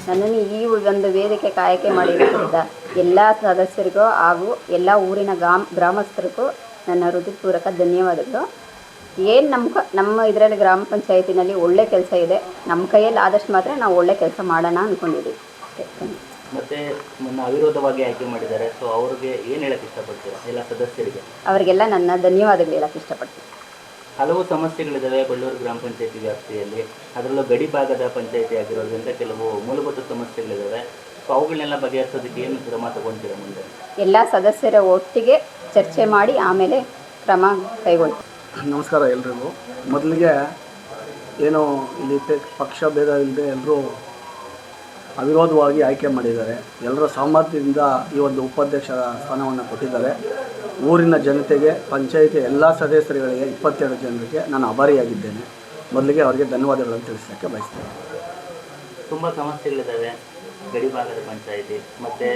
ನನ್ನನ್ನು ಈ ಒಂದು ವೇದಿಕೆಗೆ ಆಯ್ಕೆ ಮಾಡಿರೋದ್ರಿಂದ ಎಲ್ಲ ಸದಸ್ಯರಿಗೂ ಹಾಗೂ ಎಲ್ಲ ಊರಿನ ಗ್ರಾಮಸ್ಥರಿಗೂ ನನ್ನ ಹೃದಯಪೂರ್ವಕ ಧನ್ಯವಾದಗಳು. ಏನು ನಮ್ಮ ಇದರಲ್ಲಿ ಗ್ರಾಮ ಪಂಚಾಯತಿನಲ್ಲಿ ಒಳ್ಳೆ ಕೆಲಸ ಇದೆ. ನಮ್ಮ ಕೈಯಲ್ಲಿ ಆದಷ್ಟು ಮಾತ್ರ ನಾವು ಒಳ್ಳೆ ಕೆಲಸ ಮಾಡೋಣ ಅಂದ್ಕೊಂಡಿದ್ದೀವಿ. ಮತ್ತೆ ನನ್ನ ಅವಿರೋಧವಾಗಿ ಆಯ್ಕೆ ಮಾಡಿದ್ದಾರೆ, ಸೊ ಅವ್ರಿಗೆ ಏನು ಹೇಳಕ್ಕೆ ಇಷ್ಟಪಡ್ತೀರಾ ಎಲ್ಲ ಸದಸ್ಯರಿಗೆ? ಅವರಿಗೆಲ್ಲ ನನ್ನ ಧನ್ಯವಾದಗಳು ಹೇಳಕ್ಕೆ ಇಷ್ಟಪಡ್ತೀನಿ. ಹಲವು ಸಮಸ್ಯೆಗಳಿದ್ದಾವೆ ಬಳ್ಳೂರು ಗ್ರಾಮ ಪಂಚಾಯತಿ ವ್ಯಾಪ್ತಿಯಲ್ಲಿ. ಅದರಲ್ಲೂ ಗಡಿ ಭಾಗದ ಪಂಚಾಯತಿ ಆಗಿರೋದ್ರಿಂದ ಕೆಲವು ಮೂಲಭೂತ ಸಮಸ್ಯೆಗಳಿದ್ದಾವೆ. ಸೊ ಅವುಗಳನ್ನೆಲ್ಲ ಬಗೆಹರಿಸೋದಕ್ಕೆ ಏನು ಕ್ರಮ ತಗೊಳ್ತೀರಾ ಮುಂದೆ? ಎಲ್ಲ ಸದಸ್ಯರ ಒಟ್ಟಿಗೆ ಚರ್ಚೆ ಮಾಡಿ ಆಮೇಲೆ ಕ್ರಮ ಕೈಗೊಳ್ತೀವಿ. ನಮಸ್ಕಾರ ಎಲ್ರಿಗೂ. ಮೊದಲಿಗೆ ಏನು ಇಲ್ಲಿ ಪಕ್ಷ ಭೇದ ಇಲ್ಲದೆ ಎಲ್ಲರೂ ಅವಿರೋಧವಾಗಿ ಆಯ್ಕೆ ಮಾಡಿದ್ದಾರೆ. ಎಲ್ಲರ ಸಾಮರ್ಥ್ಯದಿಂದ ಈ ಒಂದು ಉಪಾಧ್ಯಕ್ಷರ ಸ್ಥಾನವನ್ನು ಕೊಟ್ಟಿದ್ದಾರೆ. ಊರಿನ ಜನತೆಗೆ, ಪಂಚಾಯಿತಿ ಎಲ್ಲ ಸದಸ್ಯರುಗಳಿಗೆ 22 ಜನರಿಗೆ ನಾನು ಆಭಾರಿಯಾಗಿದ್ದೇನೆ. ಮೊದಲಿಗೆ ಅವರಿಗೆ ಧನ್ಯವಾದಗಳನ್ನು ತಿಳಿಸೋಕ್ಕೆ ಬಯಸ್ತೇನೆ. ತುಂಬ ಸಮಸ್ಯೆಗಳಿದ್ದಾವೆ ಗಡಿ ಭಾಗದ ಪಂಚಾಯಿತಿ, ಮತ್ತು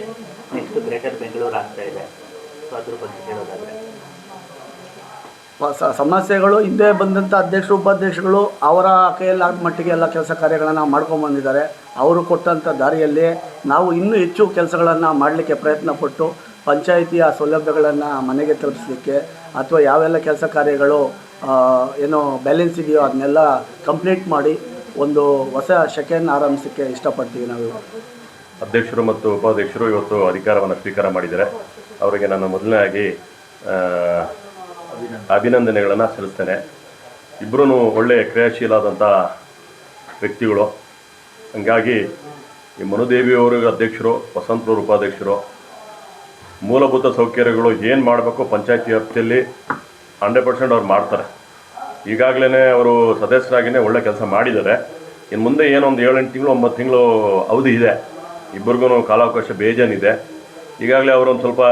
ನೆಕ್ಸ್ಟ್ ಗ್ರೇಟರ್ ಬೆಂಗಳೂರು ಆಗ್ತಾ ಇದೆ. ಸೊ ಅದ್ರ ಬಗ್ಗೆ ಹೇಳೋದಾದರೆ ಸಮಸ್ಯೆಗಳು ಹಿಂದೆ ಬಂದಂಥ ಅಧ್ಯಕ್ಷರು ಉಪಾಧ್ಯಕ್ಷಗಳು ಅವರ ಕೈಯಲ್ಲಿ ಆದ ಮಟ್ಟಿಗೆ ಎಲ್ಲ ಕೆಲಸ ಕಾರ್ಯಗಳನ್ನು ಮಾಡ್ಕೊಂಬಂದಿದ್ದಾರೆ. ಅವರು ಕೊಟ್ಟಂಥ ದಾರಿಯಲ್ಲಿ ನಾವು ಇನ್ನೂ ಹೆಚ್ಚು ಕೆಲಸಗಳನ್ನು ಮಾಡಲಿಕ್ಕೆ ಪ್ರಯತ್ನಪಟ್ಟು ಪಂಚಾಯಿತಿಯ ಸೌಲಭ್ಯಗಳನ್ನು ಮನೆಗೆ ತಲುಪಿಸಲಿಕ್ಕೆ ಅಥವಾ ಯಾವೆಲ್ಲ ಕೆಲಸ ಕಾರ್ಯಗಳು ಏನೋ ಬ್ಯಾಲೆನ್ಸ್ ಇದೆಯೋ ಅದನ್ನೆಲ್ಲ ಕಂಪ್ಲೀಟ್ ಮಾಡಿ ಒಂದು ಹೊಸ ಶಕೆಯನ್ನು ಆರಂಭಿಸೋಕ್ಕೆ ಇಷ್ಟಪಡ್ತೀವಿ ನಾವು. ಅಧ್ಯಕ್ಷರು ಮತ್ತು ಉಪಾಧ್ಯಕ್ಷರು ಇವತ್ತು ಅಧಿಕಾರವನ್ನು ಸ್ವೀಕಾರ ಮಾಡಿದ್ದಾರೆ. ಅವರಿಗೆ ನಾನು ಮೊದಲನೇದಾಗಿ ಅಭಿನಂದನೆಗಳನ್ನು ಸಲ್ಲಿಸ್ತೇನೆ. ಇಬ್ಬರೂ ಒಳ್ಳೆಯ ಕ್ರಿಯಾಶೀಲಾದಂಥ ವ್ಯಕ್ತಿಗಳು. ಹಂಗಾಗಿ ಈ ಮನುದೇವಿಯವ್ರಿಗೆ ಅಧ್ಯಕ್ಷರು, ವಸಂತರವರು ಉಪಾಧ್ಯಕ್ಷರು. ಮೂಲಭೂತ ಸೌಕರ್ಯಗಳು ಏನು ಮಾಡಬೇಕು ಪಂಚಾಯತಿ ವ್ಯಾಪ್ತಿಯಲ್ಲಿ 100% ಅವ್ರು ಮಾಡ್ತಾರೆ. ಈಗಾಗಲೇ ಅವರು ಸದಸ್ಯರಾಗಿಯೇ ಒಳ್ಳೆ ಕೆಲಸ ಮಾಡಿದ್ದಾರೆ. ಇನ್ನು ಮುಂದೆ ಏನೋ ಒಂದು 7-8 ತಿಂಗಳು 9 ತಿಂಗಳು ಅವಧಿ ಇದೆ. ಇಬ್ಬರಿಗೂ ಕಾಲಾವಕಾಶ ಬೇಜಾನಿದೆ. ಈಗಾಗಲೇ ಅವರು ಒಂದು ಸ್ವಲ್ಪ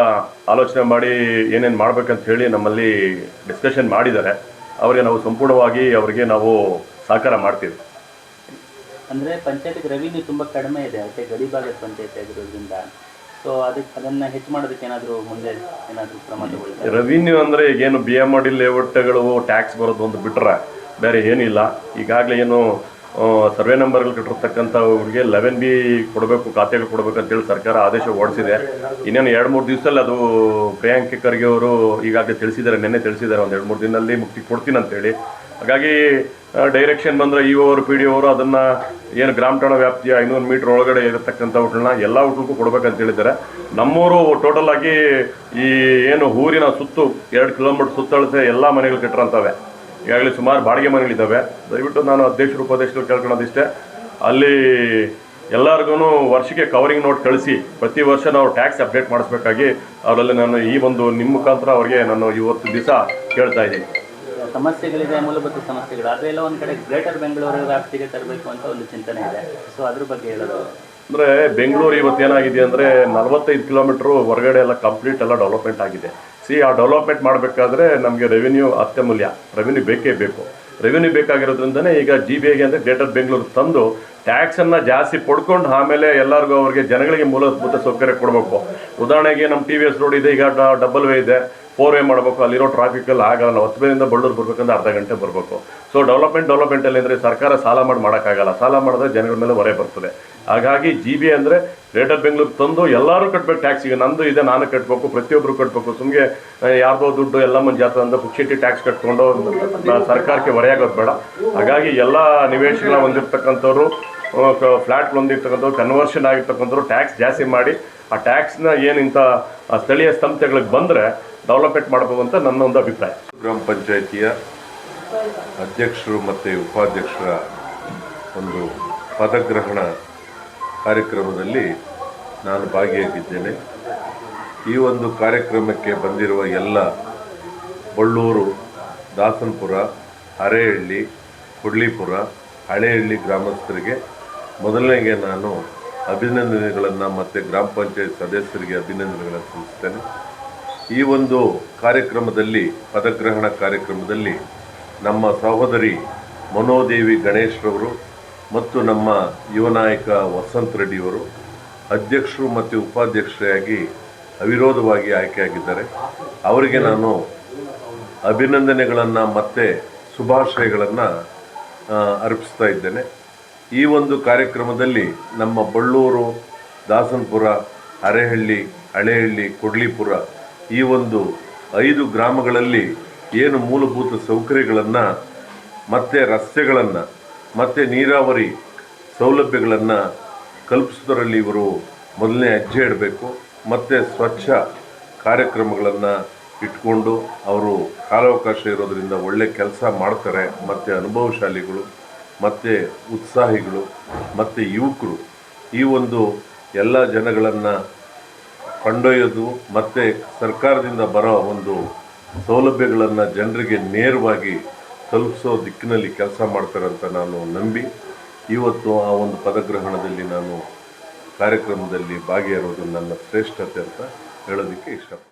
ಆಲೋಚನೆ ಮಾಡಿ ಏನೇನು ಮಾಡಬೇಕಂತ ಹೇಳಿ ನಮ್ಮಲ್ಲಿ ಡಿಸ್ಕಷನ್ ಮಾಡಿದ್ದಾರೆ. ಅವರಿಗೆ ನಾವು ಸಂಪೂರ್ಣವಾಗಿ ಅವರಿಗೆ ನಾವು ಸಹಕಾರ ಮಾಡ್ತೀವಿ. ಅಂದರೆ ಪಂಚಾಯತಿಗೆ ರೆವಿನ್ಯೂ ತುಂಬ ಕಡಿಮೆ ಇದೆ, ಅದಕ್ಕೆ ಗಡಿ ಭಾಗದ ಪಂಚಾಯತಿ ಆಗಿರೋದ್ರಿಂದ. ಸೊ ಅದನ್ನು ಹೆಚ್ಚು ಮಾಡೋದಕ್ಕೆ ಏನಾದರೂ ಮುಂದೆ ಏನಾದರೂ ಕ್ರಮ ತಗೊಳ್ಳಿ. ರೆವಿನ್ಯೂ ಅಂದರೆ ಈಗೇನು BMRD ಲೇಔಟ್ಗಳು ಟ್ಯಾಕ್ಸ್ ಬರೋದು ಒಂದು ಬಿಟ್ಟರೆ ಬೇರೆ ಏನಿಲ್ಲ. ಈಗಾಗಲೇ ಏನು ಸರ್ವೆ ನಂಬರ್ಗಳು ಕಟ್ಟಿರ್ತಕ್ಕಂಥವ್ರಿಗೆ 11B ಕೊಡಬೇಕು, ಖಾತೆಗಳು ಕೊಡಬೇಕು ಅಂತೇಳಿ ಸರ್ಕಾರ ಆದೇಶ ಹೊರಡಿಸಿದೆ. ಇನ್ನೇನು 2-3 ದಿವಸದಲ್ಲಿ ಅದು ಪ್ರಿಯಾಂಕ ಖರ್ಗೆ ಅವರು ಈಗಾಗಲೇ ತಿಳಿಸಿದ್ದಾರೆ, ನಿನ್ನೆ ತಿಳಿಸಿದ್ದಾರೆ, ಒಂದು 2-3 ದಿನದಲ್ಲಿ ಮುಕ್ತಿ ಕೊಡ್ತೀನಿ ಅಂತೇಳಿ. ಹಾಗಾಗಿ ಡೈರೆಕ್ಷನ್ ಬಂದರೆ ಇ ಅವರು PD ಅವರು ಅದನ್ನು ಏನು ಗ್ರಾಮ ಠಾಣಾ ವ್ಯಾಪ್ತಿಯ 500 ಮೀಟ್ರ್ ಒಳಗಡೆ ಇರತಕ್ಕಂಥ ಹೋಟೆಲ್ನ ಎಲ್ಲ ಹೋಟೆಲ್ಗೂ ಕೊಡಬೇಕಂತ ಹೇಳಿದ್ದಾರೆ. ನಮ್ಮೂರು ಟೋಟಲ್ ಆಗಿ ಈ ಏನು ಊರಿನ ಸುತ್ತು 2 ಕಿಲೋಮೀಟ್ರ್ ಸುತ್ತಳತೆ ಎಲ್ಲ ಮನೆಗಳು ಕಟ್ಟಿರೋಂಥವೆ. ಈಗಾಗಲೇ ಸುಮಾರು ಬಾಡಿಗೆ ಮನೆಗಳಿದ್ದಾವೆ. ದಯವಿಟ್ಟು ನಾನು ಅಧ್ಯಕ್ಷರು ಉಪಾಧ್ಯಕ್ಷರು ಕೇಳ್ಕೊಳ್ಳೋದಿಷ್ಟೇ, ಅಲ್ಲಿ ಎಲ್ಲರಿಗೂ ವರ್ಷಕ್ಕೆ ಕವರಿಂಗ್ ನೋಟ್ ಕಳಿಸಿ ಪ್ರತಿ ವರ್ಷ ನಾವು ಟ್ಯಾಕ್ಸ್ ಅಪ್ಡೇಟ್ ಮಾಡಿಸ್ಬೇಕಾಗಿ ಅವರಲ್ಲಿ ನಾನು ಈ ಒಂದು ನಿಮ್ಮ ಮುಖಾಂತರ ಅವ್ರಿಗೆ ನಾನು ಇವತ್ತು ದಿವಸ ಕೇಳ್ತಾ ಇದ್ದೀನಿ. ಸಮಸ್ಯೆಗಳಿದೆ, ಮೂಲಭೂತ ಸಮಸ್ಯೆಗಳು, ಅದೆಲ್ಲ ಒಂದು ಕಡೆ ಗ್ರೇಟರ್ ಬೆಂಗಳೂರು ವ್ಯಾಪ್ತಿಗೆ ತರಬೇಕು ಅಂತ ಒಂದು ಚಿಂತನೆ ಇದೆ. ಸೊ ಅದ್ರ ಬಗ್ಗೆ ಹೇಳೋದು ಅಂದರೆ ಬೆಂಗಳೂರು ಇವತ್ತು ಏನಾಗಿದೆ ಅಂದರೆ 45 ಕಿಲೋಮೀಟ್ರು ಹೊರಗಡೆ ಎಲ್ಲ ಕಂಪ್ಲೀಟ್ ಎಲ್ಲ ಡೆವಲಪ್ಮೆಂಟ್ ಆಗಿದೆ. ಆ ಡೆವಲಪ್ಮೆಂಟ್ ಮಾಡಬೇಕಾದ್ರೆ ನಮಗೆ ರೆವಿನ್ಯೂ ಅತ್ಯಮೂಲ್ಯ. ರೆವಿನ್ಯೂ ಬೇಕೇ ಬೇಕು. ರೆವಿನ್ಯೂ ಬೇಕಾಗಿರೋದ್ರಿಂದನೇ ಈಗ GBAಗೆ ಅಂದರೆ ಗ್ರೇಟರ್ ಬೆಂಗಳೂರು ತಂದು ಟ್ಯಾಕ್ಸನ್ನು ಜಾಸ್ತಿ ಪಡ್ಕೊಂಡು ಆಮೇಲೆ ಎಲ್ಲರಿಗೂ ಅವ್ರಿಗೆ ಜನಗಳಿಗೆ ಮೂಲಭೂತ ಸೌಕರ್ಯ ಕೊಡಬೇಕು. ಉದಾಹರಣೆಗೆ ನಮ್ಮ TVS ರೋಡ್ ಇದೆ, ಈಗ ಡಬಲ್ ವೇ ಇದೆ, 4 ವೇ ಮಾಡಬೇಕು. ಅಲ್ಲಿರೋ ಟ್ರಾಫಿಕಲ್ಲಿ ಆಗಲ್ಲ. 10 ವೇಯಿಂದ ಬಳ್ಳೂರು ಬರಬೇಕಂದ್ರೆ ಅರ್ಧ ಗಂಟೆ ಬರಬೇಕು. ಸೊ ಡೆವಲಪ್ಮೆಂಟಲ್ಲಿ ಅಂದರೆ ಸರ್ಕಾರ ಸಾಲ ಮಾಡೋಕ್ಕಾಗಲ್ಲ. ಸಾಲ ಮಾಡಿದ್ರೆ ಜನಗಳ ಮೇಲೆ ಹೊರೆ ಬರ್ತದೆ. ಹಾಗಾಗಿ GBA ಅಂದರೆ ಗ್ರೇಟರ್ ಬೆಂಗಳೂರು ತಂದು ಎಲ್ಲರೂ ಕಟ್ಟಬೇಕು ಟ್ಯಾಕ್ಸ್. ಈಗ ನಂದು ಇದೆ, ನಾನು ಕಟ್ಟಬೇಕು, ಪ್ರತಿಯೊಬ್ಬರು ಕಟ್ಟಬೇಕು. ಸುಮ್ಮನೆ ಯಾರ್ದೋ ದುಡ್ಡು ಎಲ್ಲ ಮಂದಿ ಜಾತ್ರೆ ಅಂತ ಪುಕ್ಷಿಟಿ ಟ್ಯಾಕ್ಸ್ ಕಟ್ಕೊಂಡು ಸರ್ಕಾರಕ್ಕೆ ಹೊರೆಯಾಗೋದು ಬೇಡ. ಹಾಗಾಗಿ ಎಲ್ಲ ನಿವೇಶನ ಹೊಂದಿರ್ತಕ್ಕಂಥವ್ರು, ಫ್ಲ್ಯಾಟ್ಗಳು ಹೊಂದಿರ್ತಕ್ಕಂಥವ್ರು, ಕನ್ವರ್ಷನ್ ಆಗಿರ್ತಕ್ಕಂಥವ್ರು ಟ್ಯಾಕ್ಸ್ ಜಾಸ್ತಿ ಮಾಡಿ ಆ ಟ್ಯಾಕ್ಸ್ನ ಏನಿಂಥ ಸ್ಥಳೀಯ ಸಂಸ್ಥೆಗಳಿಗೆ ಬಂದರೆ ಡೆವಲಪ್ಮೆಂಟ್ ಮಾಡಬಹುದು ಅಂತ ನನ್ನ ಒಂದು ಅಭಿಪ್ರಾಯ. ಗ್ರಾಮ ಪಂಚಾಯಿತಿಯ ಅಧ್ಯಕ್ಷರು ಮತ್ತು ಉಪಾಧ್ಯಕ್ಷರ ಒಂದು ಪದಗ್ರಹಣ ಕಾರ್ಯಕ್ರಮದಲ್ಲಿ ನಾನು ಭಾಗಿಯಾಗಿದ್ದೇನೆ. ಈ ಒಂದು ಕಾರ್ಯಕ್ರಮಕ್ಕೆ ಬಂದಿರುವ ಎಲ್ಲ ಬಳ್ಳೂರು, ದಾಸನಪುರ, ಅರೇಹಳ್ಳಿ, ಕುಡ್ಲಿಪುರ, ಹಳೆಹಳ್ಳಿ ಗ್ರಾಮಸ್ಥರಿಗೆ ಮೊದಲನೆಗೆ ನಾನು ಅಭಿನಂದನೆಗಳನ್ನು ಮತ್ತು ಗ್ರಾಮ ಪಂಚಾಯತ್ ಸದಸ್ಯರಿಗೆ ಅಭಿನಂದನೆಗಳನ್ನು ಸಲ್ಲಿಸ್ತೇನೆ. ಈ ಒಂದು ಕಾರ್ಯಕ್ರಮದಲ್ಲಿ, ಪದಗ್ರಹಣ ಕಾರ್ಯಕ್ರಮದಲ್ಲಿ ನಮ್ಮ ಸಹೋದರಿ ಮನೋದೇವಿ ಗಣೇಶ್ರವರು ಮತ್ತು ನಮ್ಮ ಯುವ ನಾಯಕ ವಸಂತ ರೆಡ್ಡಿಯವರು ಅಧ್ಯಕ್ಷರು ಮತ್ತು ಉಪಾಧ್ಯಕ್ಷರಾಗಿ ಅವಿರೋಧವಾಗಿ ಆಯ್ಕೆಯಾಗಿದ್ದಾರೆ. ಅವರಿಗೆ ನಾನು ಅಭಿನಂದನೆಗಳನ್ನು ಮತ್ತು ಶುಭಾಶಯಗಳನ್ನು ಅರ್ಪಿಸ್ತಾ ಇದ್ದೇನೆ. ಈ ಒಂದು ಕಾರ್ಯಕ್ರಮದಲ್ಲಿ ನಮ್ಮ ಬಳ್ಳೂರು, ದಾಸನಪುರ, ಅರೇಹಳ್ಳಿ, ಹಳೆಹಳ್ಳಿ, ಕುಡ್ಲಿಪುರ ಈ ಒಂದು 5 ಗ್ರಾಮಗಳಲ್ಲಿ ಏನು ಮೂಲಭೂತ ಸೌಕರ್ಯಗಳನ್ನು ಮತ್ತು ರಸ್ತೆಗಳನ್ನು ಮತ್ತು ನೀರಾವರಿ ಸೌಲಭ್ಯಗಳನ್ನು ಕಲ್ಪಿಸೋದರಲ್ಲಿ ಇವರು ಮೊದಲನೇ ಹೆಜ್ಜೆ ಇಡಬೇಕು. ಮತ್ತು ಸ್ವಚ್ಛ ಕಾರ್ಯಕ್ರಮಗಳನ್ನು ಇಟ್ಕೊಂಡು ಅವರು ಕಾಲಾವಕಾಶ ಇರೋದರಿಂದ ಒಳ್ಳೆ ಕೆಲಸ ಮಾಡ್ತಾರೆ. ಮತ್ತು ಅನುಭವಶಾಲಿಗಳು ಮತ್ತು ಉತ್ಸಾಹಿಗಳು ಮತ್ತು ಯುವಕರು ಈ ಒಂದು ಎಲ್ಲ ಜನಗಳನ್ನು ಕೊಂಡೊಯ್ಯೋದು ಮತ್ತು ಸರ್ಕಾರದಿಂದ ಬರೋ ಒಂದು ಸೌಲಭ್ಯಗಳನ್ನು ಜನರಿಗೆ ನೇರವಾಗಿ ತಲುಪಿಸೋ ದಿಕ್ಕಿನಲ್ಲಿ ಕೆಲಸ ಮಾಡ್ತಾರೆ ಅಂತ ನಾನು ನಂಬಿ ಇವತ್ತು ಆ ಒಂದು ಪದಗ್ರಹಣದಲ್ಲಿ ನಾನು ಕಾರ್ಯಕ್ರಮದಲ್ಲಿ ಭಾಗಿಯಾಗೋದು ನನ್ನ ಶ್ರೇಷ್ಠತೆ ಅಂತ ಹೇಳೋದಕ್ಕೆ ಇಷ್ಟಪಡ್ತೀನಿ.